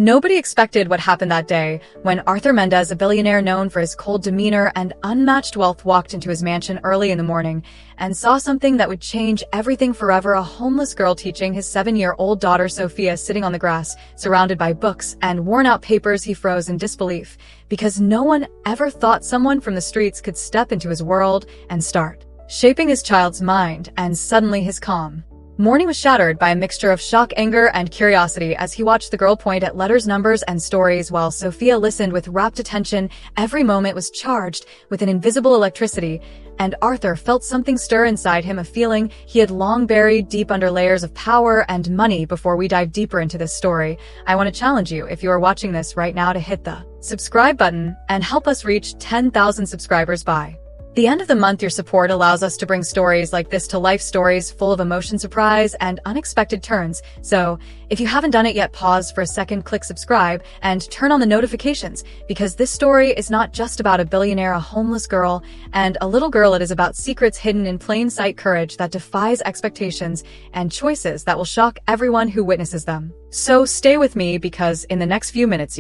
Nobody expected what happened that day when Arthur Mendez, a billionaire known for his cold demeanor and unmatched wealth, walked into his mansion early in the morning and saw something that would change everything forever: a homeless girl teaching his 7-year-old daughter Sophia, sitting on the grass, surrounded by books and worn-out papers. He froze in disbelief, because no one ever thought someone from the streets could step into his world and start shaping his child's mind. And suddenly his calm morning was shattered by a mixture of shock, anger, and curiosity as he watched the girl point at letters, numbers, and stories while Sophia listened with rapt attention. Every moment was charged with an invisible electricity, and Arthur felt something stir inside him, a feeling he had long buried deep under layers of power and money. Before we dive deeper into this story, I want to challenge you, if you are watching this right now, to hit the subscribe button and help us reach 10,000 subscribers by the end of the month. Your support allows us to bring stories like this to life, stories full of emotion, surprise, and unexpected turns. So, if you haven't done it yet, pause for a second, click subscribe, and turn on the notifications, because this story is not just about a billionaire, a homeless girl, and a little girl. It is about secrets hidden in plain sight, courage that defies expectations, and choices that will shock everyone who witnesses them. So stay with me, because in the next few minutes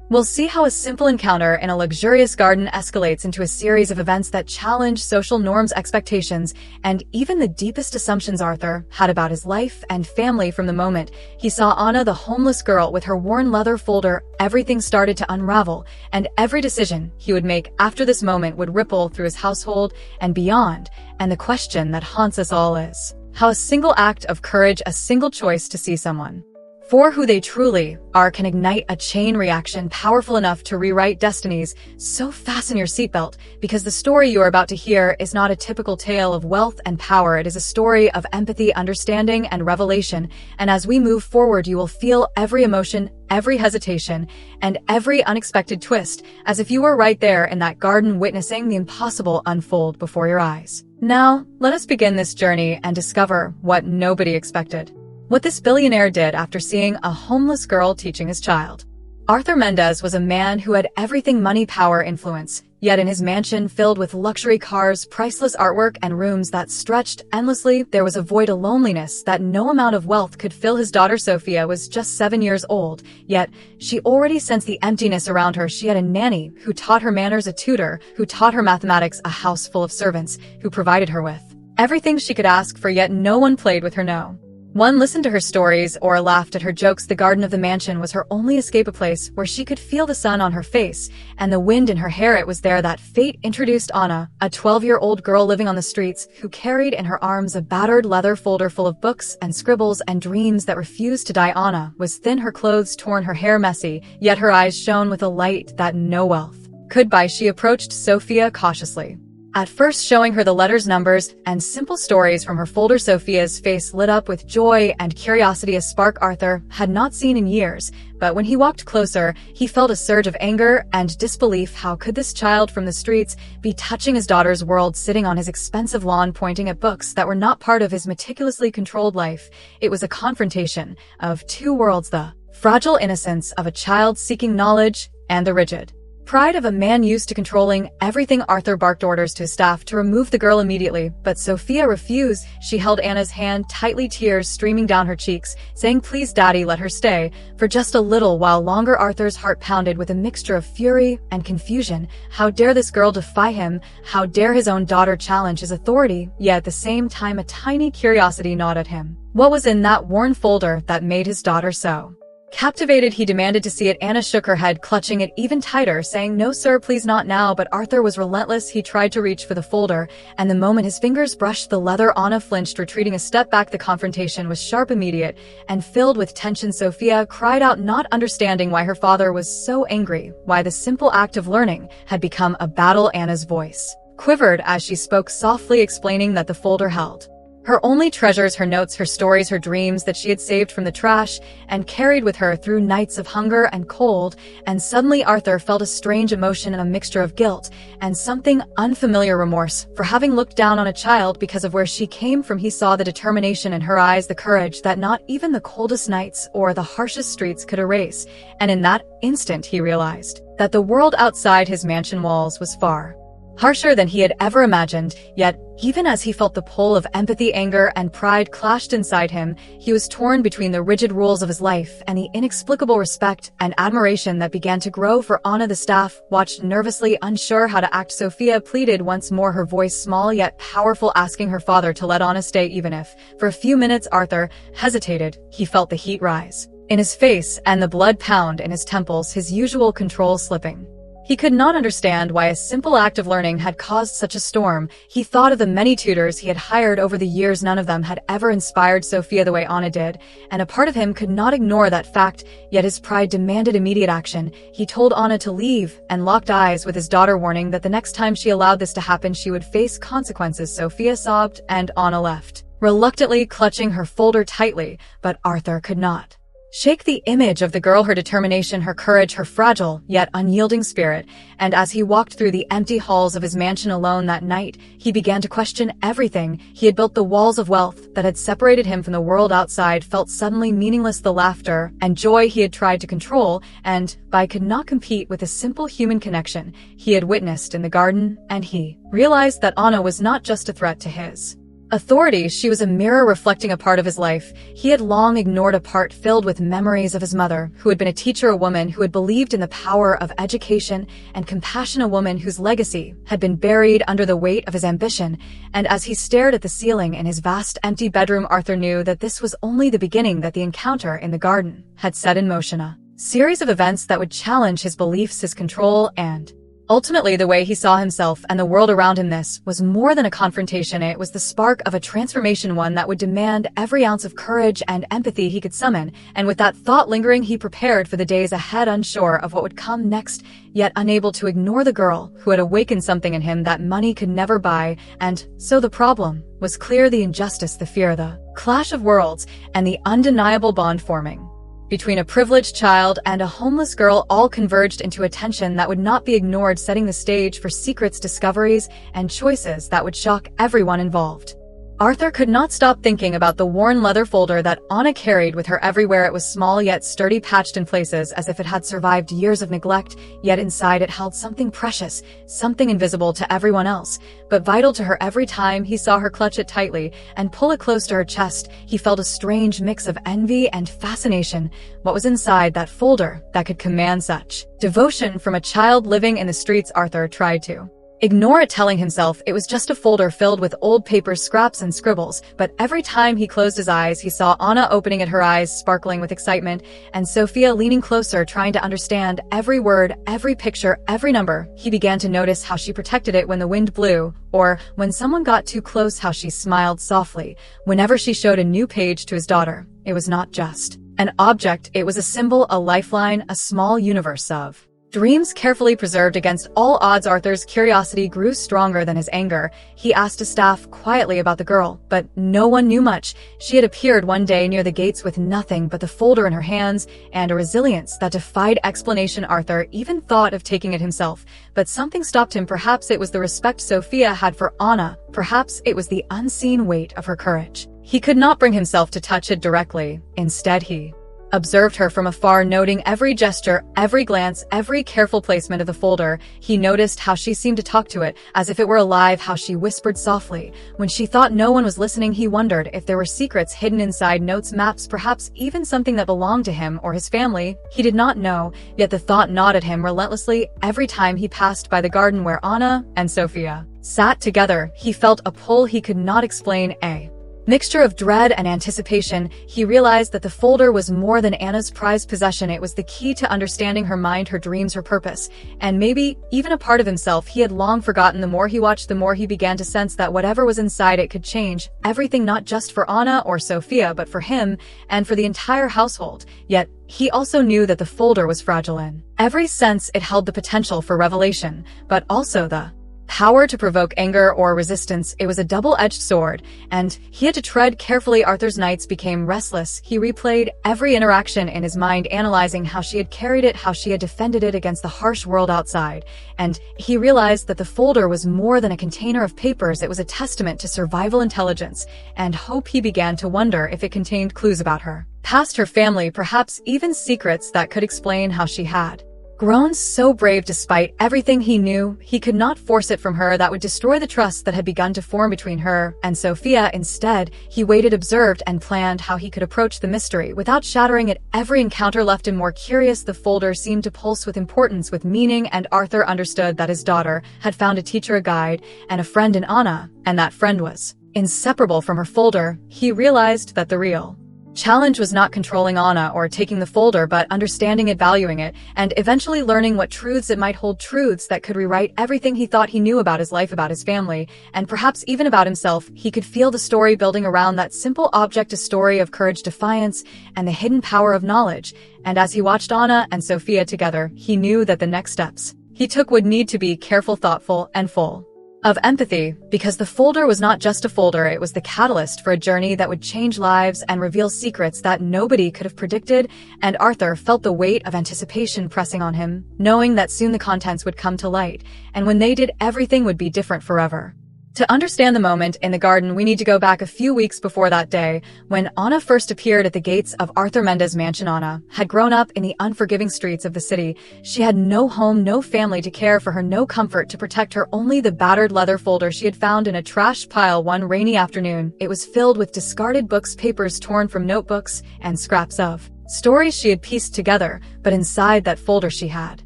we'll see how a simple encounter in a luxurious garden escalates into a series of events that challenge social norms, expectations, and even the deepest assumptions Arthur had about his life and family. From the moment he saw Anna, the homeless girl, with her worn leather folder, everything started to unravel, and every decision he would make after this moment would ripple through his household and beyond. And the question that haunts us all is how a single act of courage, a single choice to see someone for who they truly are, can ignite a chain reaction powerful enough to rewrite destinies. So fasten your seatbelt, because the story you are about to hear is not a typical tale of wealth and power. It is a story of empathy, understanding, and revelation. And as we move forward, you will feel every emotion, every hesitation, and every unexpected twist, as if you were right there in that garden, witnessing the impossible unfold before your eyes. Now, let us begin this journey and discover what nobody expected. What this billionaire did after seeing a homeless girl teaching his child. Arthur Mendez was a man who had everything: money, power, influence. Yet in his mansion filled with luxury cars, priceless artwork, and rooms that stretched endlessly, there was a void, a loneliness that no amount of wealth could fill. His daughter Sophia was just 7 years old, yet she already sensed the emptiness around her. She had a nanny who taught her manners, a tutor who taught her mathematics, a house full of servants who provided her with everything she could ask for, yet no one played with her. No one listened to her stories or laughed at her jokes. The garden of the mansion was her only escape, a place where she could feel the sun on her face and the wind in her hair. It was there that fate introduced Anna, a 12-year-old girl living on the streets, who carried in her arms a battered leather folder full of books and scribbles and dreams that refused to die. Anna was thin, her clothes torn, her hair messy, yet her eyes shone with a light that no wealth could buy. She approached Sophia cautiously, at first showing her the letters, numbers, and simple stories from her folder. Sophia's face lit up with joy and curiosity, a spark Arthur had not seen in years. But when he walked closer, he felt a surge of anger and disbelief. How could this child from the streets be touching his daughter's world, sitting on his expensive lawn, pointing at books that were not part of his meticulously controlled life? It was a confrontation of two worlds: the fragile innocence of a child seeking knowledge and the rigid pride of a man used to controlling everything. Arthur barked orders to his staff to remove the girl immediately, but Sophia refused. She held Anna's hand tightly, tears streaming down her cheeks, saying, "Please, Daddy, let her stay for just a little while longer." Arthur's heart pounded with a mixture of fury and confusion. How dare this girl defy him? How dare his own daughter challenge his authority? Yet at the same time, a tiny curiosity gnawed at him. What was in that worn folder that made his daughter so captivated? He demanded to see it. Anna shook her head, clutching it even tighter, saying, "No, sir, please, not now." But Arthur was relentless. He tried to reach for the folder, and the moment his fingers brushed the leather, Anna flinched, retreating a step back. The confrontation was sharp, immediate, and filled with tension. Sophia cried out, not understanding why her father was so angry, why the simple act of learning had become a battle. Anna's voice quivered as she spoke softly, explaining that the folder held her only treasures: her notes, her stories, her dreams that she had saved from the trash and carried with her through nights of hunger and cold. And suddenly Arthur felt a strange emotion, and a mixture of guilt and something unfamiliar: remorse for having looked down on a child because of where she came from. He saw the determination in her eyes, the courage that not even the coldest nights or the harshest streets could erase. And in that instant he realized that the world outside his mansion walls was far harsher than he had ever imagined, yet even as he felt the pull of empathy, anger, and pride clashed inside him, he was torn between the rigid rules of his life and the inexplicable respect and admiration that began to grow for Anna. The staff watched nervously, unsure how to act. Sophia pleaded once more, her voice small yet powerful, asking her father to let Anna stay even if. For a few minutes Arthur hesitated. He felt the heat rise in his face and the blood pound in his temples, his usual control slipping. He could not understand why a simple act of learning had caused such a storm. He thought of the many tutors he had hired over the years. None of them had ever inspired Sophia the way Anna did, and a part of him could not ignore that fact, yet his pride demanded immediate action. He told Anna to leave and locked eyes with his daughter, warning that the next time she allowed this to happen she would face consequences. Sophia sobbed and Anna left, reluctantly clutching her folder tightly, but Arthur could not shake the image of the girl, her determination, her courage, her fragile yet unyielding spirit. And as he walked through the empty halls of his mansion alone that night, he began to question everything he had built. The walls of wealth that had separated him from the world outside felt suddenly meaningless. The laughter and joy he had tried to control and by could not compete with a simple human connection he had witnessed in the garden. And he realized that Anna was not just a threat to his authority, she was a mirror reflecting a part of his life he had long ignored, a part filled with memories of his mother, who had been a teacher, a woman who had believed in the power of education and compassion, a woman whose legacy had been buried under the weight of his ambition. And as he stared at the ceiling in his vast empty bedroom, Arthur knew that this was only the beginning, that the encounter in the garden had set in motion a series of events that would challenge his beliefs, his control, and ultimately the way he saw himself and the world around him. This was more than a confrontation, it was the spark of a transformation, one that would demand every ounce of courage and empathy he could summon. And with that thought lingering, he prepared for the days ahead, unsure of what would come next, yet unable to ignore the girl who had awakened something in him that money could never buy. And so the problem was clear: the injustice, the fear, the clash of worlds, and the undeniable bond forming between a privileged child and a homeless girl all converged into a tension that would not be ignored, setting the stage for secrets, discoveries, and choices that would shock everyone involved. Arthur could not stop thinking about the worn leather folder that Anna carried with her everywhere. It was small yet sturdy, patched in places as if it had survived years of neglect, yet inside it held something precious, something invisible to everyone else, but vital to her. Every time he saw her clutch it tightly and pull it close to her chest, he felt a strange mix of envy and fascination. What was inside that folder that could command such devotion from a child living in the streets? Arthur tried to ignore it, telling himself it was just a folder filled with old papers, scraps, and scribbles. But every time he closed his eyes, he saw Anna opening it, her eyes sparkling with excitement, and Sophia leaning closer, trying to understand every word, every picture, every number. He began to notice how she protected it when the wind blew, or when someone got too close, how she smiled softly whenever she showed a new page to his daughter. It was not just an object, it was a symbol, a lifeline, a small universe of dreams carefully preserved against all odds. Arthur's curiosity grew stronger than his anger. He asked his staff quietly about the girl, but no one knew much. She had appeared one day near the gates with nothing but the folder in her hands and a resilience that defied explanation. Arthur even thought of taking it himself, but something stopped him. Perhaps it was the respect Sophia had for Anna. Perhaps it was the unseen weight of her courage. He could not bring himself to touch it directly. Instead, he observed her from afar, noting every gesture, every glance, every careful placement of the folder. He noticed how she seemed to talk to it as if it were alive, how she whispered softly when she thought no one was listening. He wondered if there were secrets hidden inside, notes, maps, perhaps even something that belonged to him or his family. He did not know, yet the thought gnawed at him relentlessly. Every time he passed by the garden where Anna and Sophia sat together, he felt a pull he could not explain, a mixture of dread and anticipation. He realized that the folder was more than Anna's prized possession. It was the key to understanding her mind, her dreams, her purpose, and maybe even a part of himself he had long forgotten. The more he watched, the more he began to sense that whatever was inside it could change everything, not just for Anna or Sophia, but for him and for the entire household. Yet he also knew that the folder was fragile in every sense. It held the potential for revelation, but also the power to provoke anger or resistance. It was a double-edged sword, and he had to tread carefully. Arthur's nights became restless. He replayed every interaction in his mind, analyzing how she had carried it, how she had defended it against the harsh world outside. And he realized that the folder was more than a container of papers. It was a testament to survival intelligence and hope. He began to wonder if it contained clues about her past, her family, perhaps even secrets that could explain how she had Grown so brave despite everything he knew, he could not force it from her. That would destroy the trust that had begun to form between her and Sophia. Instead, he waited, observed, and planned how he could approach the mystery without shattering it. Every encounter left him more curious. The folder seemed to pulse with importance, with meaning, and Arthur understood that his daughter had found a teacher, a guide, and a friend in Anna, and that friend was inseparable from her folder. He realized that the real challenge was not controlling Anna or taking the folder, but understanding it, valuing it, and eventually learning what truths it might hold, truths that could rewrite everything he thought he knew about his life, about his family, and perhaps even about himself. He could feel the story building around that simple object, a story of courage, defiance, and the hidden power of knowledge. And as he watched Anna and Sophia together, he knew that the next steps he took would need to be careful, thoughtful, and full of empathy, because the folder was not just a folder, it was the catalyst for a journey that would change lives and reveal secrets that nobody could have predicted. And Arthur felt the weight of anticipation pressing on him, knowing that soon the contents would come to light, and when they did, everything would be different forever. To understand the moment in the garden, we need to go back a few weeks before that day, when Anna first appeared at the gates of Arthur Mendez' mansion. Anna had grown up in the unforgiving streets of the city. She had no home, no family to care for her, no comfort to protect her, only the battered leather folder she had found in a trash pile one rainy afternoon. It was filled with discarded books, papers torn from notebooks, and scraps of stories she had pieced together, but inside that folder she had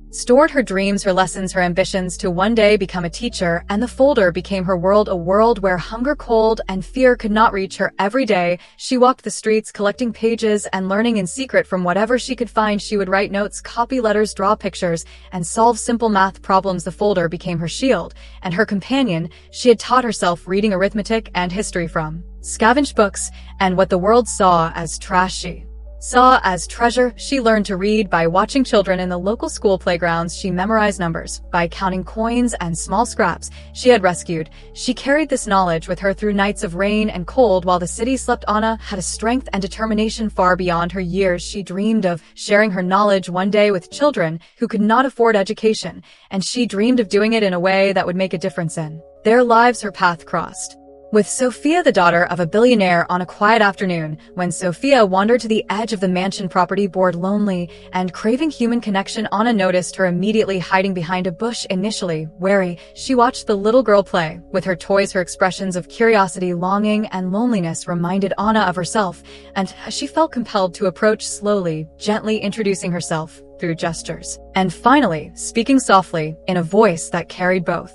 stored her dreams, her lessons, her ambitions to one day become a teacher, and the folder became her world, a world where hunger, cold, and fear could not reach her. Every day, she walked the streets, collecting pages and learning in secret from whatever she could find. She would write notes, copy letters, draw pictures, and solve simple math problems. The folder became her shield and her companion. She had taught herself reading, arithmetic, and history from scavenged books, and what the world saw as trash, she saw as treasure. She learned to read by watching children in the local school playgrounds. She memorized numbers by counting coins and small scraps she had rescued. She carried this knowledge with her through nights of rain and cold while the city slept. Anna had a strength and determination far beyond her years. She dreamed of sharing her knowledge one day with children who could not afford education, and she dreamed of doing it in a way that would make a difference in their lives. Her path crossed with Sophia, the daughter of a billionaire. On a quiet afternoon, when Sophia wandered to the edge of the mansion property, bored, lonely, and craving human connection, Anna noticed her immediately hiding behind a bush. Initially wary, she watched the little girl play with her toys. Her expressions of curiosity, longing, and loneliness reminded Anna of herself, and she felt compelled to approach slowly, gently introducing herself through gestures, and finally speaking softly in a voice that carried both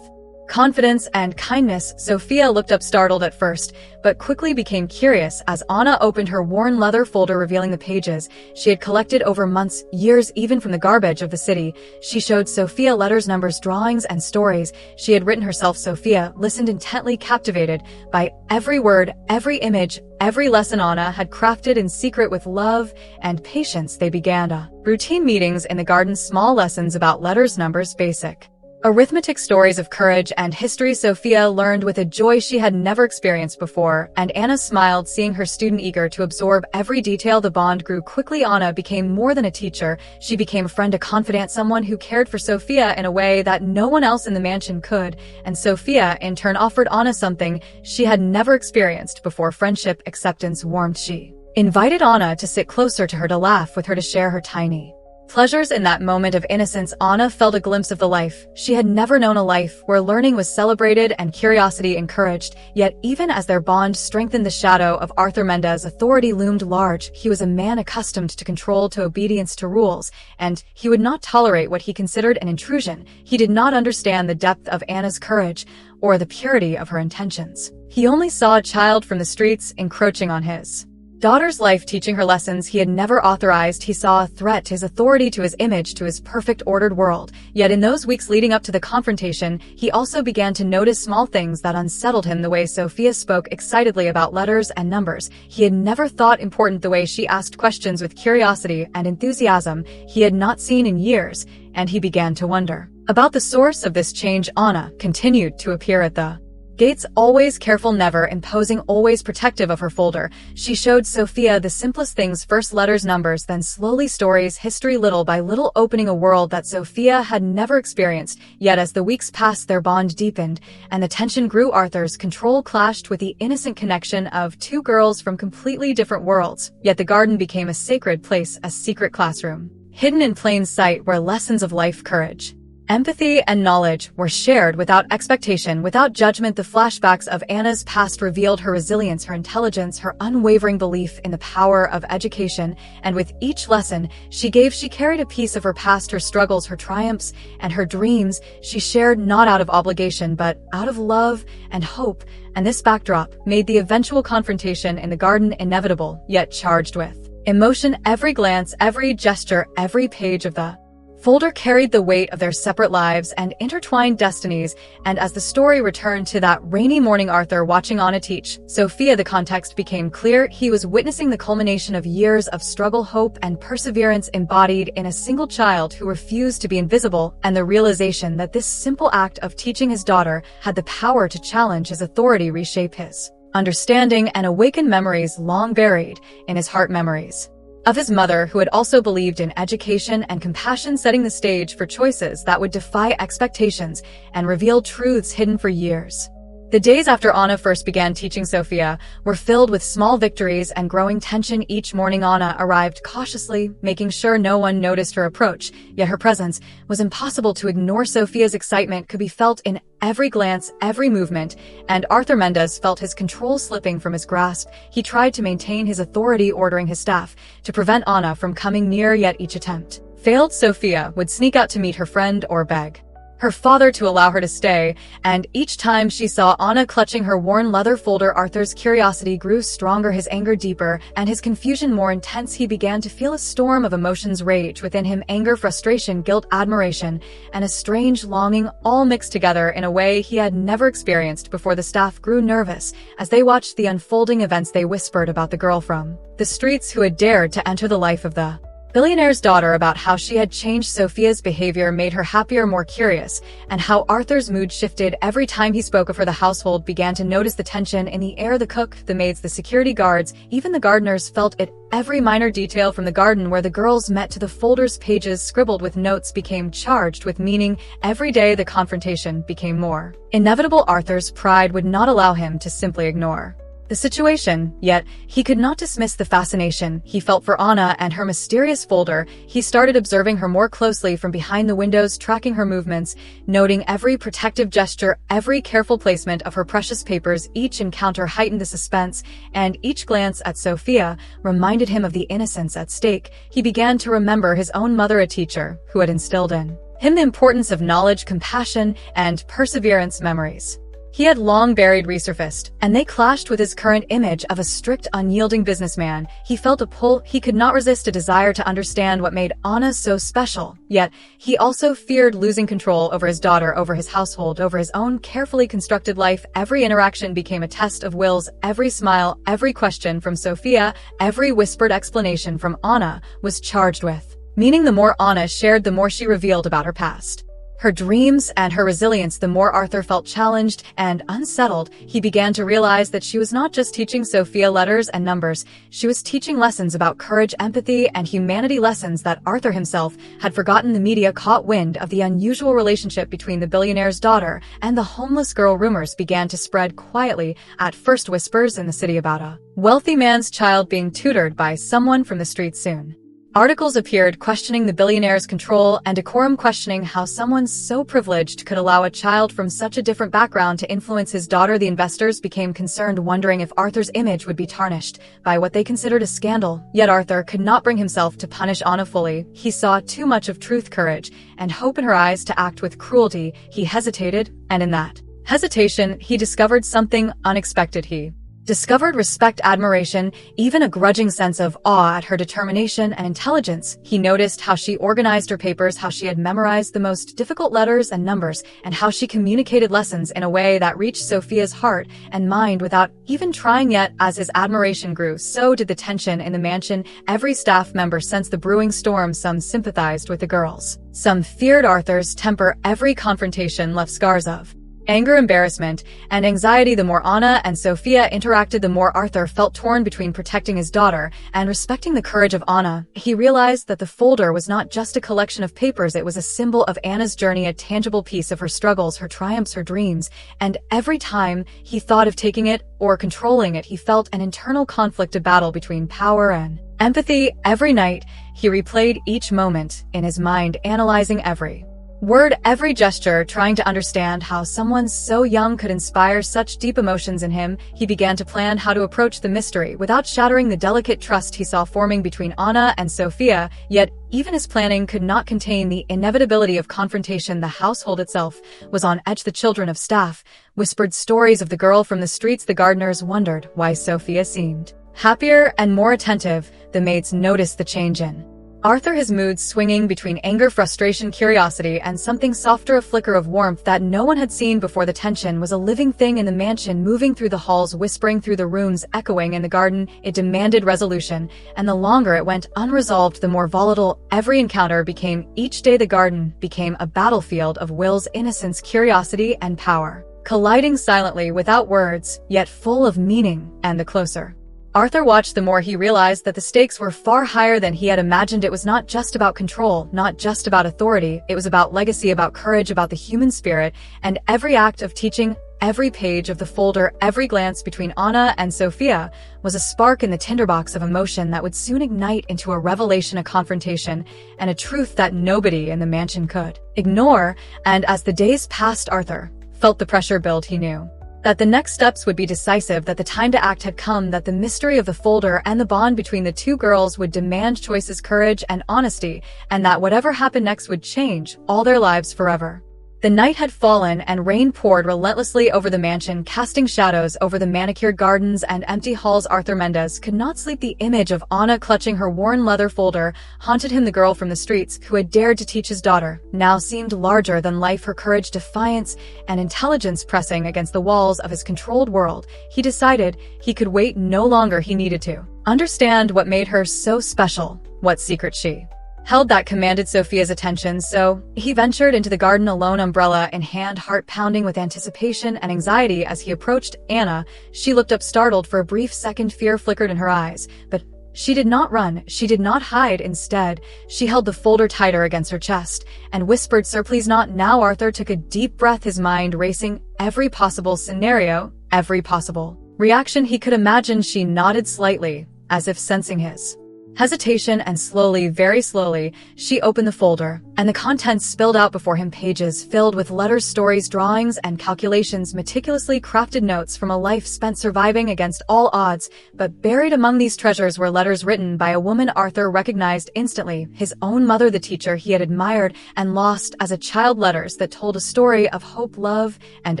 confidence and kindness. Sophia looked up, startled at first, but quickly became curious as Anna opened her worn leather folder, revealing the pages she had collected over months, years, even from the garbage of the city. She showed Sophia letters, numbers, drawings, and stories she had written herself. Sophia listened intently, captivated by every word, every image, every lesson Anna had crafted in secret with love and patience. They began routine meetings in the garden, small lessons about letters, numbers, basic arithmetic, stories of courage, and history. Sophia learned with a joy she had never experienced before, and Anna smiled, seeing her student eager to absorb every detail. The bond grew quickly. Anna became more than a teacher. She became a friend, a confidant, someone who cared for Sophia in a way that no one else in the mansion could, and Sophia, in turn, offered Anna something she had never experienced before: friendship, acceptance, warmth. She invited Anna to sit closer to her, to laugh with her, to share her tiny pleasures. In that moment of innocence, Anna felt a glimpse of the life she had never known, a life where learning was celebrated and curiosity encouraged. Yet even as their bond strengthened, the shadow of Arthur Mendez' authority loomed large. He was a man accustomed to control, to obedience, to rules, and he would not tolerate what he considered an intrusion. He did not understand the depth of Anna's courage or the purity of her intentions. He only saw a child from the streets encroaching on his daughter's life, teaching her lessons he had never authorized. He saw a threat to his authority, to his image, to his perfect, ordered world. Yet in those weeks leading up to the confrontation, he also began to notice small things that unsettled him: the way Sophia spoke excitedly about letters and numbers he had never thought important, the way she asked questions with curiosity and enthusiasm he had not seen in years, and he began to wonder about the source of this change. Anna continued to appear at the gates, always careful, never imposing, always protective of her folder. She showed Sophia the simplest things: first letters, numbers, then slowly stories, history, little by little opening a world that Sophia had never experienced. Yet as the weeks passed, their bond deepened, and the tension grew. Arthur's control clashed with the innocent connection of two girls from completely different worlds. Yet the garden became a sacred place, a secret classroom Hidden in plain sight were lessons of life courage. Empathy and knowledge were shared without expectation, without judgment. The flashbacks of Anna's past revealed her resilience, her intelligence, her unwavering belief in the power of education, and with each lesson she gave, she carried a piece of her past, her struggles, her triumphs, and her dreams. She shared not out of obligation, but out of love and hope, and this backdrop made the eventual confrontation in the garden inevitable, yet charged with emotion. Every glance, every gesture, every page of the folder carried the weight of their separate lives and intertwined destinies, and as the story returned to that rainy morning, Arthur watching Anna teach Sophia, the context became clear. He was witnessing the culmination of years of struggle, hope, and perseverance embodied in a single child who refused to be invisible, and the realization that this simple act of teaching his daughter had the power to challenge his authority, reshape his understanding, and awaken memories long buried in his heart, memories of his mother, who had also believed in education and compassion, setting the stage for choices that would defy expectations and reveal truths hidden for years. The days after Anna first began teaching Sophia were filled with small victories and growing tension. Each morning Anna arrived cautiously, making sure no one noticed her approach, yet her presence was impossible to ignore. Sophia's excitement could be felt in every glance, every movement, and Arthur Mendez felt his control slipping from his grasp. He tried to maintain his authority, ordering his staff to prevent Anna from coming near, yet each attempt failed. Sophia would sneak out to meet her friend or beg her father to allow her to stay, and each time she saw Anna clutching her worn leather folder, Arthur's curiosity grew stronger, his anger deeper, and his confusion more intense. He began to feel a storm of emotions rage within him: anger, frustration, guilt, admiration, and a strange longing, all mixed together in a way he had never experienced before. The staff grew nervous as they watched the unfolding events. They whispered about the girl from the streets who had dared to enter the life of the billionaire's daughter, about how she had changed. Sophia's behavior made her happier, more curious, and how Arthur's mood shifted every time he spoke of her. The household began to notice the tension in the air. The cook, the maids, the security guards, even the gardeners felt it. Every minor detail from the garden where the girls met to the folders, pages scribbled with notes, became charged with meaning. Every day the confrontation became more inevitable. Arthur's pride would not allow him to simply ignore the situation, yet he could not dismiss the fascination he felt for Anna and her mysterious folder. He started observing her more closely from behind the windows, tracking her movements, noting every protective gesture, every careful placement of her precious papers. Each encounter heightened the suspense, and each glance at Sophia reminded him of the innocence at stake. He began to remember his own mother, a teacher who had instilled in him the importance of knowledge, compassion, and perseverance. Memories he had long buried resurfaced, and they clashed with his current image of a strict, unyielding businessman. He felt a pull. He could not resist a desire to understand what made Anna so special. Yet, he also feared losing control over his daughter, over his household, over his own carefully constructed life. Every interaction became a test of wills. Every smile, every question from Sophia, every whispered explanation from Anna was charged with meaning. The more Anna shared, the more she revealed about her past, her dreams, and her resilience. The more Arthur felt challenged and unsettled. He began to realize that she was not just teaching Sophia letters and numbers. She was teaching lessons about courage, empathy, and humanity, lessons that Arthur himself had forgotten. The media caught wind of the unusual relationship between the billionaire's daughter and the homeless girl. Rumors began to spread quietly, at first whispers in the city about a wealthy man's child being tutored by someone from the streets. Soon articles appeared questioning the billionaire's control and decorum, questioning how someone so privileged could allow a child from such a different background to influence his daughter. The investors became concerned, wondering if Arthur's image would be tarnished by what they considered a scandal. Yet Arthur could not bring himself to punish Anna fully. He saw too much of truth, courage, and hope in her eyes to act with cruelty. He hesitated, and in that hesitation, he discovered something unexpected. He discovered respect, admiration, even a grudging sense of awe at her determination and intelligence. He noticed how she organized her papers, how she had memorized the most difficult letters and numbers, and how she communicated lessons in a way that reached Sophia's heart and mind without even trying. Yet, as his admiration grew, so did the tension in the mansion. Every staff member sensed the brewing storm. Some sympathized with the girls, some feared Arthur's temper. Every confrontation left scars of anger, embarrassment, and anxiety. The more Anna and Sophia interacted, the more Arthur felt torn between protecting his daughter and respecting the courage of Anna. He realized that the folder was not just a collection of papers, it was a symbol of Anna's journey, a tangible piece of her struggles, her triumphs, her dreams. And every time he thought of taking it or controlling it, he felt an internal conflict, a battle between power and Empathy. Every night, he replayed each moment in his mind, analyzing every word, every gesture, trying to understand how someone so young could inspire such deep emotions in him. He began to plan how to approach the mystery without shattering the delicate trust he saw forming between Anna and Sophia, yet even his planning could not contain the inevitability of confrontation. The household itself was on edge. The children of staff whispered stories of the girl from the streets. The gardeners wondered why Sophia seemed happier and more attentive. The maids noticed the change in Arthur, his moods swinging between anger, frustration, curiosity, and something softer, a flicker of warmth that no one had seen before. The tension was a living thing in the mansion, moving through the halls, whispering through the rooms, echoing in the garden. It demanded resolution, and the longer it went unresolved, the more volatile every encounter became. Each day the garden became a battlefield of Will's innocence, curiosity, and power, colliding silently without words, yet full of meaning. And the closer Arthur watched, the more he realized that the stakes were far higher than he had imagined. It was not just about control, not just about authority. It was about legacy, about courage, about the human spirit, and every act of teaching, every page of the folder, every glance between Anna and Sophia was a spark in the tinderbox of emotion that would soon ignite into a revelation, a confrontation, and a truth that nobody in the mansion could ignore. And as the days passed, Arthur felt the pressure build. He knew that the next steps would be decisive, that the time to act had come, that the mystery of the folder and the bond between the two girls would demand choices, courage, and honesty, and that whatever happened next would change all their lives forever. The night had fallen and rain poured relentlessly over the mansion, casting shadows over the manicured gardens and empty halls. Arthur Mendez could not sleep. The image of Anna clutching her worn leather folder haunted him. The girl from the streets who had dared to teach his daughter now seemed larger than life, her courage, defiance, and intelligence pressing against the walls of his controlled world. He decided he could wait no longer. He needed to understand what made her so special, what secret she held that commanded Sophia's attention. So he ventured into the garden alone, umbrella in hand, heart pounding with anticipation and anxiety. As he approached Anna, she looked up startled. For a brief second, fear flickered in her eyes, but she did not run, she did not hide. Instead, she held the folder tighter against her chest and whispered, "Sir, please not now." Arthur took a deep breath, his mind racing every possible scenario, every possible reaction he could imagine. She nodded slightly, as if sensing his hesitation, and slowly, very slowly, she opened the folder, and the contents spilled out before him. Pages filled with letters, stories, drawings, and calculations, meticulously crafted notes from a life spent surviving against all odds. But buried among these treasures were letters written by a woman Arthur recognized instantly, his own mother, the teacher he had admired and lost as a child. Letters that told a story of hope, love, and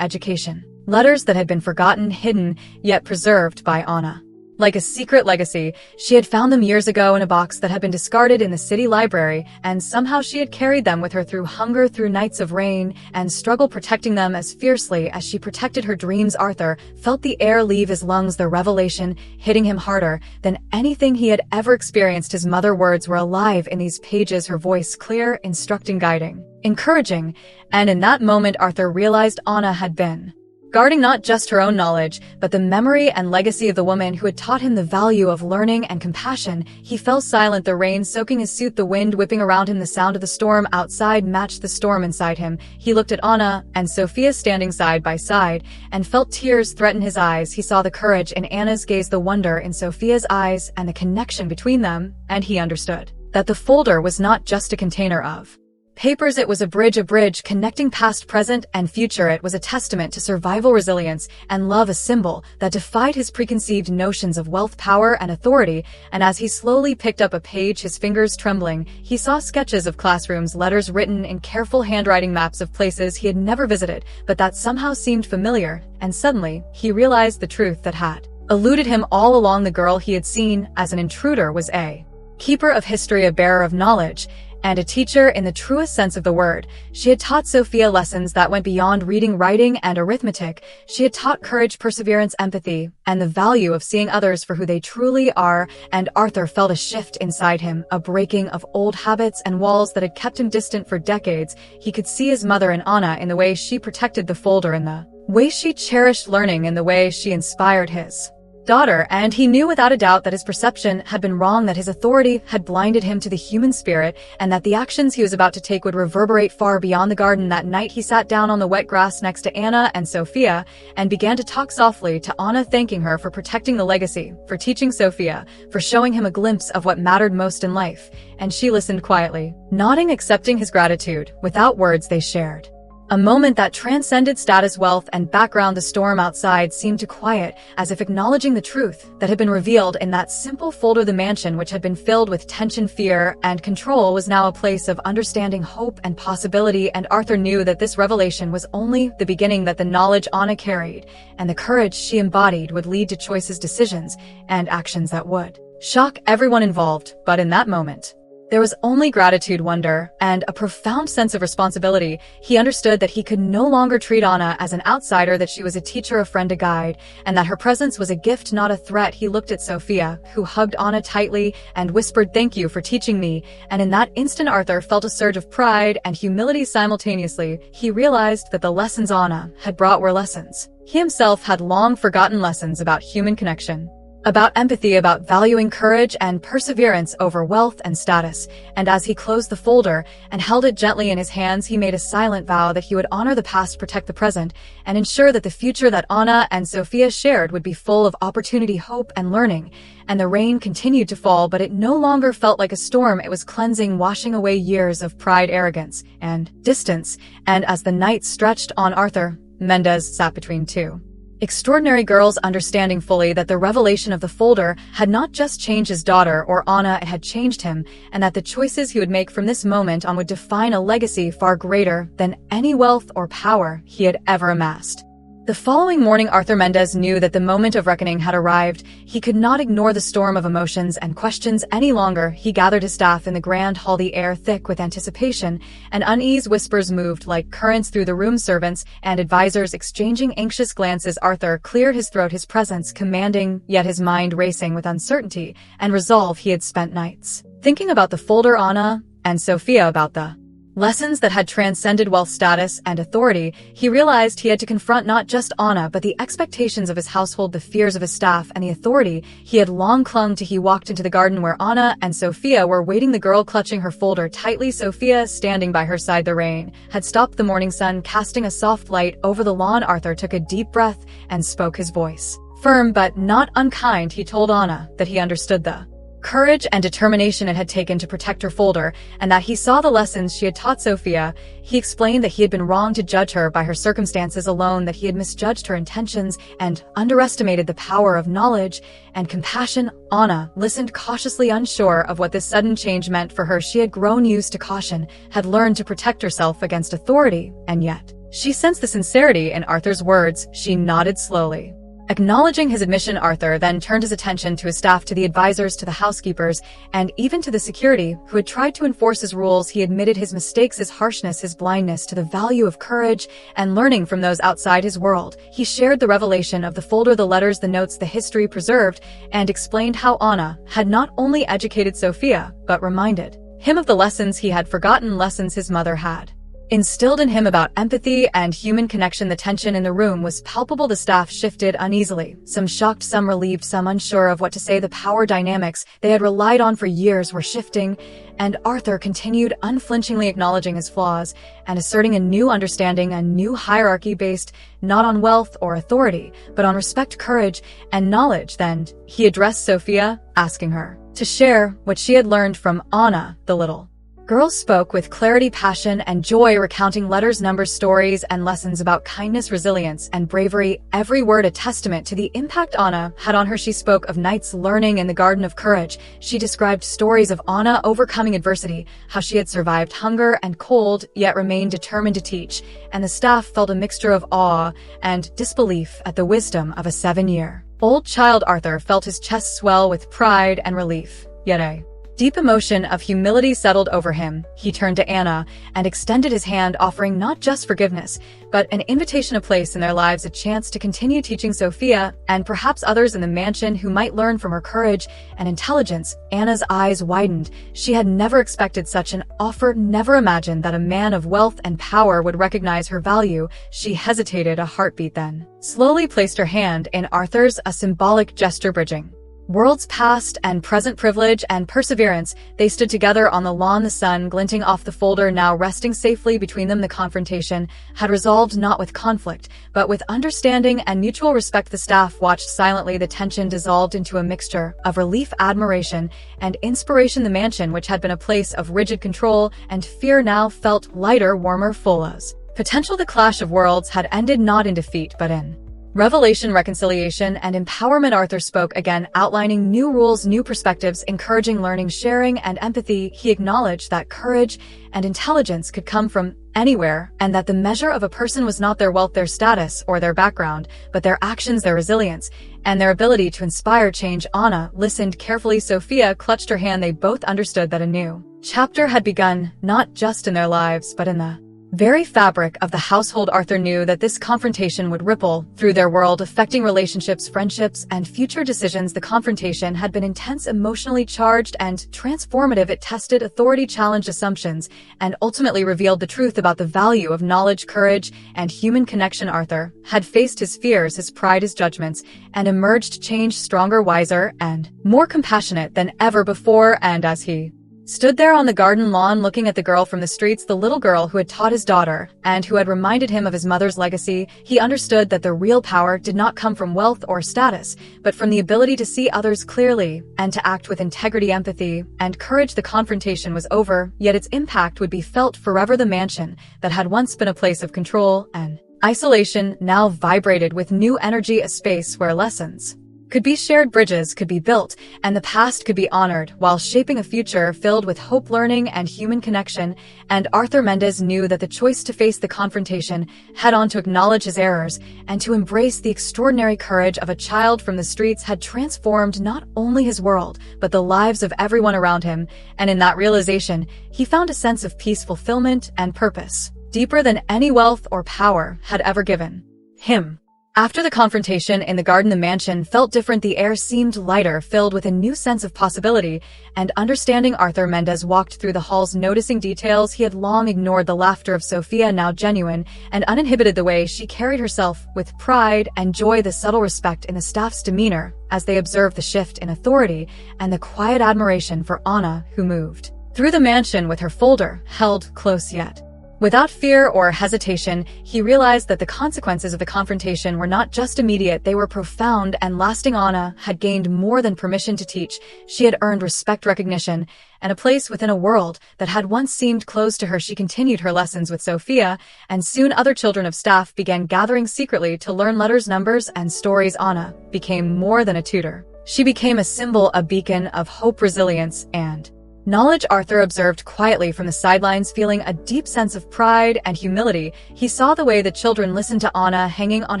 education. Letters that had been forgotten, hidden, yet preserved by Anna. Like a secret legacy, she had found them years ago in a box that had been discarded in the city library, and somehow she had carried them with her through hunger, through nights of rain and struggle, protecting them as fiercely as she protected her dreams. Arthur felt the air leave his lungs, the revelation hitting him harder than anything he had ever experienced. His mother's words were alive in these pages, her voice clear, instructing, guiding, encouraging. And in that moment, Arthur realized Anna had been guarding not just her own knowledge, but the memory and legacy of the woman who had taught him the value of learning and compassion. He fell silent, the rain soaking his suit, the wind whipping around him. The sound of the storm outside matched the storm inside him. He looked at Anna and Sophia standing side by side, and felt tears threaten his eyes. He saw the courage in Anna's gaze, the wonder in Sophia's eyes, and the connection between them, and he understood that the folder was not just a container of papers. It was a bridge connecting past, present, and future. It was a testament to survival, resilience, and love, a symbol that defied his preconceived notions of wealth, power, and authority. And as he slowly picked up a page, his fingers trembling, he saw sketches of classrooms, letters written in careful handwriting, maps of places he had never visited, but that somehow seemed familiar. And suddenly, he realized the truth that had eluded him all along. The girl he had seen as an intruder was a keeper of history, a bearer of knowledge, and a teacher in the truest sense of the word. She had taught Sophia lessons that went beyond reading, writing, and arithmetic. She had taught courage, perseverance, empathy, and the value of seeing others for who they truly are. And Arthur felt a shift inside him, a breaking of old habits and walls that had kept him distant for decades. He could see his mother in Anna, in the way she protected the folder, in the way she cherished learning, in the way she inspired his daughter, and he knew without a doubt that his perception had been wrong, that his authority had blinded him to the human spirit, and that the actions he was about to take would reverberate far beyond the garden. That night he sat down on the wet grass next to Anna and Sophia and began to talk softly to Anna, thanking her for protecting the legacy, for teaching Sophia, for showing him a glimpse of what mattered most in life, and she listened quietly, nodding, accepting his gratitude. Without words they shared a moment that transcended status, wealth, and background. The storm outside seemed to quiet, as if acknowledging the truth that had been revealed in that simple folder. The mansion, which had been filled with tension, fear, and control, was now a place of understanding, hope, and possibility, and Arthur knew that this revelation was only the beginning, that the knowledge Anna carried and the courage she embodied would lead to choices, decisions, and actions that would shock everyone involved. But in that moment, there was only gratitude, wonder, and a profound sense of responsibility. He understood that he could no longer treat Anna as an outsider, that she was a teacher, a friend, a guide, and that her presence was a gift, not a threat. He looked at Sophia, who hugged Anna tightly and whispered, "Thank you for teaching me," and in that instant Arthur felt a surge of pride and humility simultaneously. He realized that the lessons Anna had brought were lessons he himself had long forgotten, lessons about human connection, about empathy, about valuing courage and perseverance over wealth and status. And as he closed the folder and held it gently in his hands, he made a silent vow that he would honor the past, protect the present, and ensure that the future that Anna and Sophia shared would be full of opportunity, hope, and learning. And the rain continued to fall, but it no longer felt like a storm. It was cleansing, washing away years of pride, arrogance, and distance. And as the night stretched on, Arthur Mendez sat between two extraordinary girls, understanding fully that the revelation of the folder had not just changed his daughter or Anna, it had changed him, and that the choices he would make from this moment on would define a legacy far greater than any wealth or power he had ever amassed. The following morning, Arthur Mendez knew that the moment of reckoning had arrived. He could not ignore the storm of emotions and questions any longer. He gathered his staff in the grand hall, the air thick with anticipation and unease. Whispers moved like currents through the room, servants and advisors exchanging anxious glances. Arthur cleared his throat, his presence commanding, yet his mind racing with uncertainty and resolve. He had spent nights thinking about the folder, Anna and Sophia, about the lessons that had transcended wealth, status, and authority. He realized he had to confront not just Anna, but the expectations of his household, the fears of his staff, and the authority he had long clung to. He walked into the garden where Anna and Sophia were waiting, the girl clutching her folder tightly, Sophia standing by her side. The rain had stopped, the morning sun casting a soft light over the lawn. Arthur took a deep breath and spoke, his voice firm but not unkind. He told Anna that he understood the courage and determination it had taken to protect her folder, and that he saw the lessons she had taught Sophia. He explained that he had been wrong to judge her by her circumstances alone, that he had misjudged her intentions and underestimated the power of knowledge and compassion. Anna listened cautiously, unsure of what this sudden change meant for her. She had grown used to caution, had learned to protect herself against authority, and yet she sensed the sincerity in Arthur's words. She nodded slowly, acknowledging his admission. Arthur then turned his attention to his staff, to the advisors, to the housekeepers, and even to the security who had tried to enforce his rules. He admitted his mistakes, his harshness, his blindness to the value of courage and learning from those outside his world. He shared the revelation of the folder, the letters, the notes, the history preserved, and explained how Anna had not only educated Sophia, but reminded him of the lessons he had forgotten, lessons his mother had instilled in him about empathy and human connection. The tension in the room was palpable. The staff shifted uneasily, some shocked, some relieved, some unsure of what to say. The power dynamics they had relied on for years were shifting, and Arthur continued unflinchingly, acknowledging his flaws and asserting a new understanding, a new hierarchy based not on wealth or authority, but on respect, courage, and knowledge. Then he addressed Sophia, asking her to share what she had learned from Anna. The little girl spoke with clarity, passion, and joy, recounting letters, numbers, stories, and lessons about kindness, resilience, and bravery, every word a testament to the impact Anna had on her. She spoke of nights learning in the Garden of Courage. She described stories of Anna overcoming adversity, how she had survived hunger and cold, yet remained determined to teach, and the staff felt a mixture of awe and disbelief at the wisdom of a 7-year-old child. Arthur felt his chest swell with pride and relief, yet a Deep emotion of humility settled over him. He turned to Anna and extended his hand, offering not just forgiveness, but an invitation to place in their lives a chance to continue teaching Sophia and perhaps others in the mansion who might learn from her courage and intelligence. Anna's eyes widened. She had never expected such an offer, never imagined that a man of wealth and power would recognize her value. She hesitated a heartbeat, then slowly placed her hand in Arthur's, a symbolic gesture bridging worlds past and present, privilege and perseverance. They stood together on the lawn, the sun glinting off the folder now resting safely between them. The confrontation had resolved not with conflict, but with understanding and mutual respect. The staff watched silently. The tension dissolved into a mixture of relief, admiration, and inspiration. The mansion, which had been a place of rigid control and fear, now felt lighter, warmer, full of potential. The clash of worlds had ended not in defeat, but in revelation, reconciliation, and empowerment. Arthur spoke again, outlining new rules, new perspectives, encouraging learning, sharing, and empathy. He acknowledged that courage and intelligence could come from anywhere, and that the measure of a person was not their wealth, their status, or their background, but their actions, their resilience, and their ability to inspire change. Anna listened carefully. Sophia clutched her hand. They both understood that a new chapter had begun, not just in their lives, but in the very fabric of the household. Arthur knew that this confrontation would ripple through their world, affecting relationships, friendships, and future decisions. The confrontation had been intense, emotionally charged, and transformative. It tested authority, challenged assumptions, and ultimately revealed the truth about the value of knowledge, courage, and human connection. Arthur had faced his fears, his pride, his judgments, and emerged changed, stronger, wiser, and more compassionate than ever before. And as he stood there on the garden lawn looking at the girl from the streets, the little girl who had taught his daughter and who had reminded him of his mother's legacy, he understood that the real power did not come from wealth or status, but from the ability to see others clearly and to act with integrity, empathy, and courage. The confrontation was over, yet its impact would be felt forever. The mansion that had once been a place of control and isolation now vibrated with new energy, a space where lessons could be shared, bridges could be built, and the past could be honored while shaping a future filled with hope, learning, and human connection. And Arthur Mendez knew that the choice to face the confrontation head on, to acknowledge his errors, and to embrace the extraordinary courage of a child from the streets had transformed not only his world, but the lives of everyone around him. And in that realization, he found a sense of peace, fulfillment, and purpose, deeper than any wealth or power had ever given him. After the confrontation in the garden, the mansion felt different. The air seemed lighter, filled with a new sense of possibility and understanding. Arthur Mendez walked through the halls, noticing details he had long ignored. The laughter of Sophia, now genuine and uninhibited, the way she carried herself with pride and joy, the subtle respect in the staff's demeanor as they observed the shift in authority, and the quiet admiration for Anna, who moved through the mansion with her folder held close yet without fear or hesitation. He realized that the consequences of the confrontation were not just immediate, they were profound and lasting. Anna had gained more than permission to teach. She had earned respect, recognition, and a place within a world that had once seemed closed to her. She continued her lessons with Sophia, and soon other children of staff began gathering secretly to learn letters, numbers, and stories. Anna became more than a tutor. She became a symbol, a beacon of hope, resilience, and knowledge. Arthur observed quietly from the sidelines, feeling a deep sense of pride and humility. He saw the way the children listened to Anna, hanging on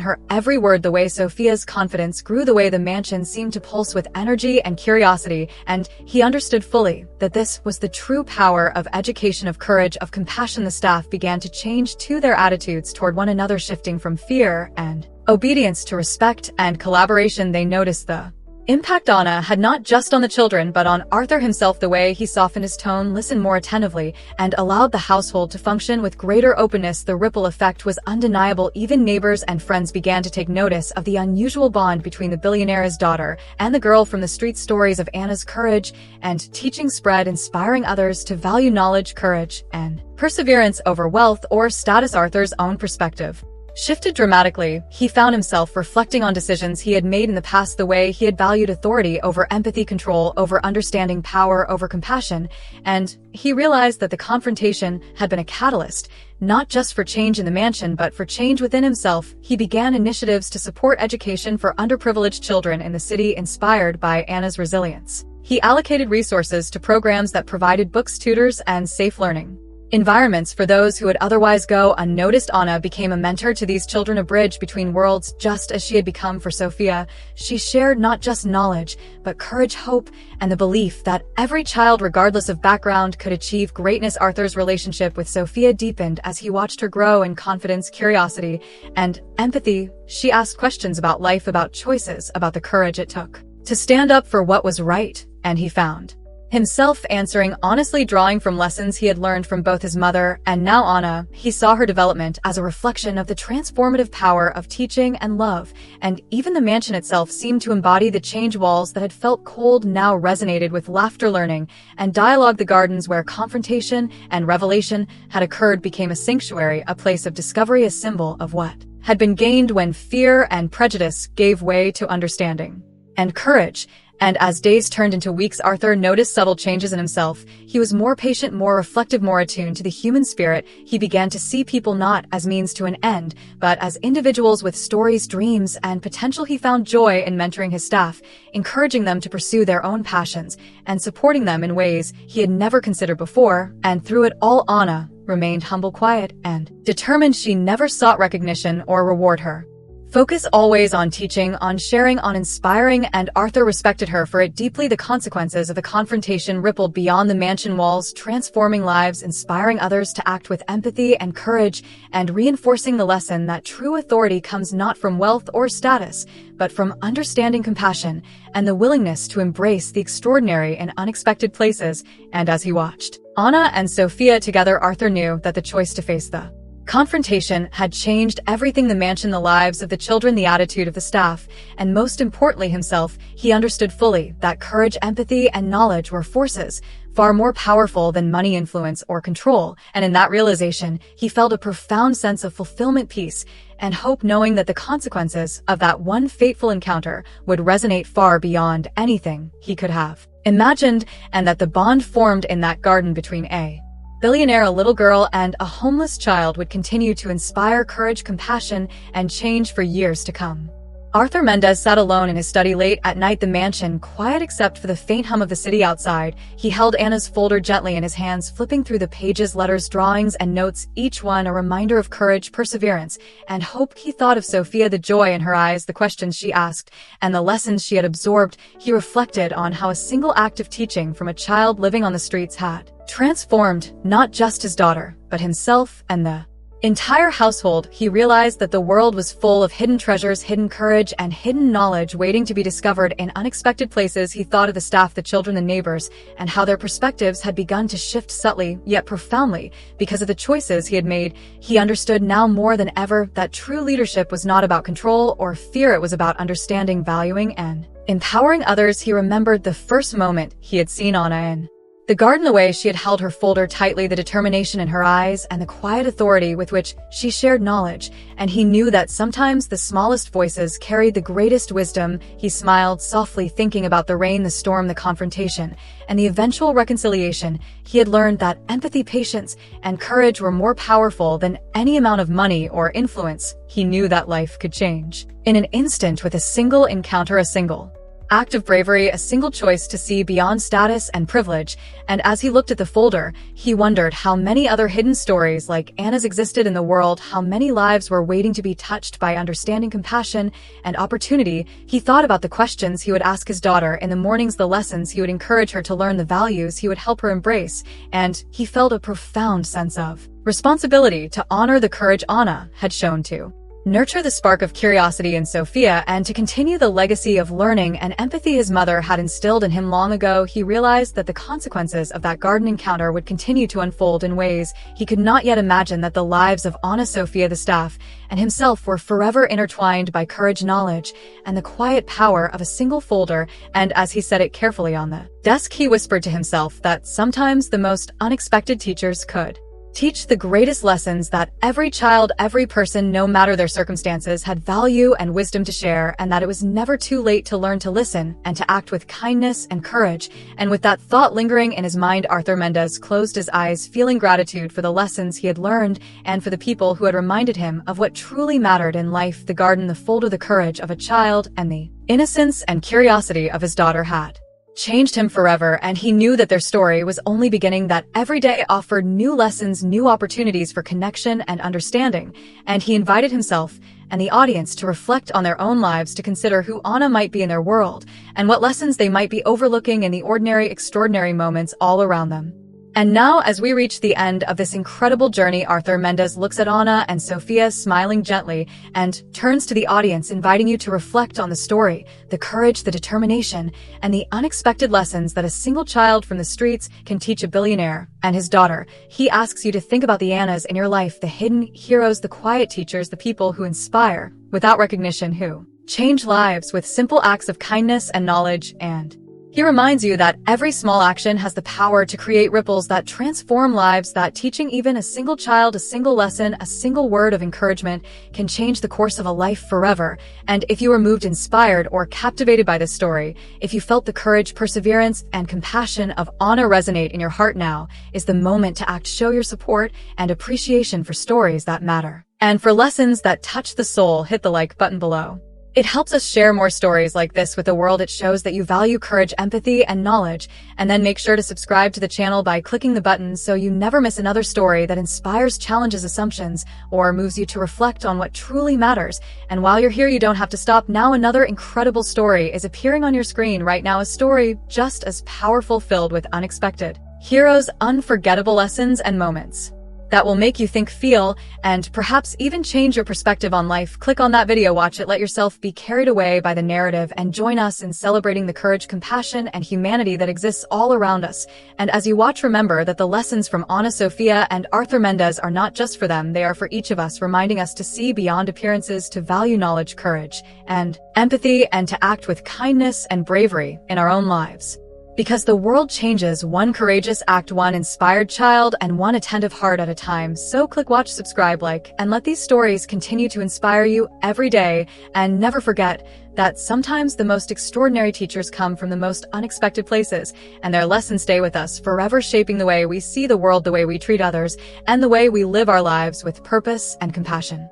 her every word, the way Sophia's confidence grew, the way the mansion seemed to pulse with energy and curiosity, and he understood fully that this was the true power of education, of courage, of compassion. The staff began to change too, their attitudes toward one another shifting from fear and obedience to respect and collaboration. They noticed the impact Anna had not just on the children, but on Arthur himself. The way he softened his tone, listened more attentively, and allowed the household to function with greater openness. The ripple effect was undeniable. Even neighbors and friends began to take notice of the unusual bond between the billionaire's daughter and the girl from the street. Stories of Anna's courage and teaching spread, inspiring others to value knowledge, courage, and perseverance over wealth or status. Arthur's own perspective shifted dramatically. He found himself reflecting on decisions he had made in the past, the way he had valued authority over empathy, control over understanding, power over compassion, and he realized that the confrontation had been a catalyst, not just for change in the mansion, but for change within himself. He began initiatives to support education for underprivileged children in the city, inspired by Anna's resilience. He allocated resources to programs that provided books, tutors, and safe learning environments for those who would otherwise go unnoticed. Anna became a mentor to these children, a bridge between worlds, just as she had become for Sophia. She shared not just knowledge, but courage, hope, and the belief that every child, regardless of background, could achieve greatness. Arthur's relationship with Sophia deepened as he watched her grow in confidence, curiosity, and empathy. She asked questions about life, about choices, about the courage it took to stand up for what was right, and he found himself answering honestly, drawing from lessons he had learned from both his mother and now Anna. He saw her development as a reflection of the transformative power of teaching and love, and even the mansion itself seemed to embody the change. Walls that had felt cold now resonated with laughter, learning, and dialogue. The gardens where confrontation and revelation had occurred became a sanctuary, a place of discovery, a symbol of what had been gained when fear and prejudice gave way to understanding and courage. And as days turned into weeks, Arthur noticed subtle changes in himself. He was more patient, more reflective, more attuned to the human spirit. He began to see people not as means to an end, but as individuals with stories, dreams, and potential. He found joy in mentoring his staff, encouraging them to pursue their own passions, and supporting them in ways he had never considered before. And through it all, Anna remained humble, quiet, and determined. She never sought recognition or reward. Her focus always on teaching, on sharing, on inspiring, and Arthur respected her for it deeply. The consequences of the confrontation rippled beyond the mansion walls, transforming lives, inspiring others to act with empathy and courage, and reinforcing the lesson that true authority comes not from wealth or status, but from understanding, compassion, and the willingness to embrace the extraordinary in unexpected places. And as he watched Anna and Sophia together, Arthur knew that the choice to face the confrontation had changed everything: the mansion, the lives of the children, the attitude of the staff, and most importantly himself. He understood fully that courage, empathy, and knowledge were forces far more powerful than money, influence, or control. And in that realization, he felt a profound sense of fulfillment, peace, and hope, knowing that the consequences of that one fateful encounter would resonate far beyond anything he could have imagined, and that the bond formed in that garden between a billionaire, a little girl, and a homeless child would continue to inspire courage, compassion, and change for years to come. Arthur Mendez sat alone in his study late at night, the mansion quiet except for the faint hum of the city outside. He held Anna's folder gently in his hands, flipping through the pages, letters, drawings, and notes, each one a reminder of courage, perseverance, and hope. He thought of Sophia, the joy in her eyes, the questions she asked, and the lessons she had absorbed. He reflected on how a single act of teaching from a child living on the streets had transformed not just his daughter, but himself and the entire household. He realized that the world was full of hidden treasures, hidden courage, and hidden knowledge waiting to be discovered in unexpected places. He thought of the staff, the children, the neighbors, and how their perspectives had begun to shift subtly, yet profoundly, because of the choices he had made. He understood now more than ever that true leadership was not about control or fear. It was about understanding, valuing, and empowering others. He remembered the first moment he had seen Anna in the garden, the way she had held her folder tightly, the determination in her eyes, and the quiet authority with which she shared knowledge. And he knew that sometimes the smallest voices carried the greatest wisdom. He smiled softly, thinking about the rain, the storm, the confrontation, and the eventual reconciliation. He had learned that empathy, patience, and courage were more powerful than any amount of money or influence. He knew that life could change in an instant with a single encounter, a single act of bravery, a single choice to see beyond status and privilege. And as he looked at the folder, he wondered how many other hidden stories like Anna's existed in the world, how many lives were waiting to be touched by understanding, compassion, and opportunity. He thought about the questions he would ask his daughter in the mornings, the lessons he would encourage her to learn, the values he would help her embrace, and he felt a profound sense of responsibility to honor the courage Anna had shown, to nurture the spark of curiosity in Sophia, and to continue the legacy of learning and empathy his mother had instilled in him long ago. He realized that the consequences of that garden encounter would continue to unfold in ways he could not yet imagine, that the lives of Anna, Sophia, the staff, and himself were forever intertwined by courage, knowledge, and the quiet power of a single folder. And as he set it carefully on the desk, he whispered to himself that sometimes the most unexpected teachers could teach the greatest lessons, that every child, every person, no matter their circumstances, had value and wisdom to share, and that it was never too late to learn to listen and to act with kindness and courage. And with that thought lingering in his mind, Arthur Mendez closed his eyes, feeling gratitude for the lessons he had learned and for the people who had reminded him of what truly mattered in life. The garden, the folder, the courage of a child, and the innocence and curiosity of his daughter had changed him forever, and he knew that their story was only beginning, that every day offered new lessons, new opportunities for connection and understanding, and he invited himself and the audience to reflect on their own lives, to consider who Anna might be in their world, and what lessons they might be overlooking in the ordinary, extraordinary moments all around them. And now, as we reach the end of this incredible journey, Arthur Mendez looks at Anna and Sophia, smiling gently, and turns to the audience, inviting you to reflect on the story, the courage, the determination, and the unexpected lessons that a single child from the streets can teach a billionaire and his daughter. He asks you to think about the Annas in your life, the hidden heroes, the quiet teachers, the people who inspire without recognition, who change lives with simple acts of kindness and knowledge. And he reminds you that every small action has the power to create ripples that transform lives, that teaching even a single child a single lesson, a single word of encouragement can change the course of a life forever. And if you were moved, inspired, or captivated by this story, if you felt the courage, perseverance, and compassion of Anna resonate in your heart, now is the moment to act. Show your support and appreciation for stories that matter, and for lessons that touch the soul. Hit the like button below. It helps us share more stories like this with the world. It shows that you value courage, empathy, and knowledge. And then make sure to subscribe to the channel by clicking the button so you never miss another story that inspires, challenges assumptions, or moves you to reflect on what truly matters. And while you're here, you don't have to stop. Now another incredible story is appearing on your screen right now, a story just as powerful, filled with unexpected heroes, unforgettable lessons, and moments that will make you think, feel, and perhaps even change your perspective on life. Click on that video, watch it, let yourself be carried away by the narrative, and join us in celebrating the courage, compassion, and humanity that exists all around us. And as you watch, remember that the lessons from Anna, Sophia, and Arthur Mendez are not just for them, they are for each of us, reminding us to see beyond appearances, to value knowledge, courage, and empathy, and to act with kindness and bravery in our own lives. Because the world changes one courageous act, one inspired child, and one attentive heart at a time. So click, watch, subscribe, like, and let these stories continue to inspire you every day. And never forget that sometimes the most extraordinary teachers come from the most unexpected places, and their lessons stay with us forever, shaping the way we see the world, the way we treat others, and the way we live our lives with purpose and compassion.